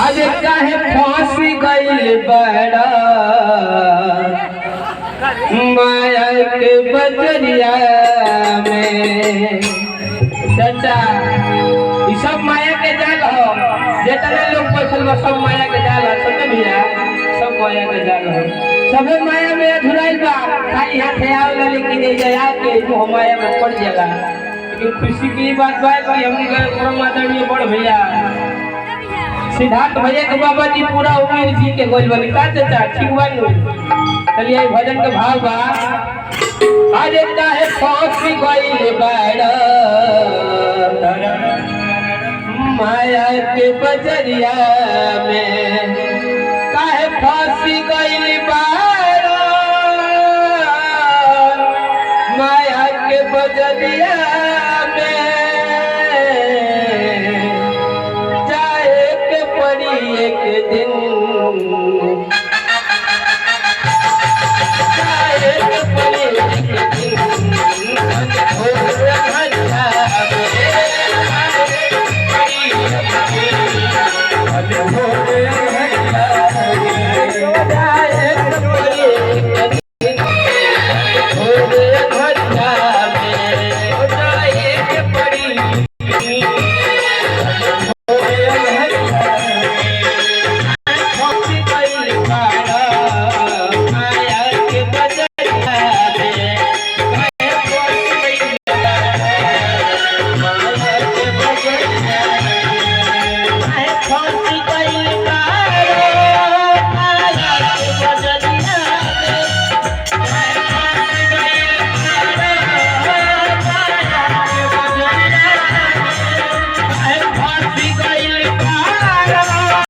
आज काहे फांसी गइल बड़ा माया के बजरिया में। चाचा ये सब माया के जाल हो, जितने लोग बैठल बा सब माया के जाल है। समझे भैया, सब माया के जाल हो, सबे माया में अधुराइल बा। खाली हाथे आवला लेकिन नहीं जाया के वो माया में पड़ जाला। लेकिन खुशी की बात बा कि हमनी के परम आदरणीय बड़ भैया सिद्धार्थ भैया के बाबा जी पूरा उम्र जी के गोल बनी का चाचा ठीक बानू। चलिए भजन के भाव बा। अरे काहे फांसी गइल बड़ा माया के बजरिया में। काहे फांसी गइल बड़ा माया के बजरिया में। एक दिन हो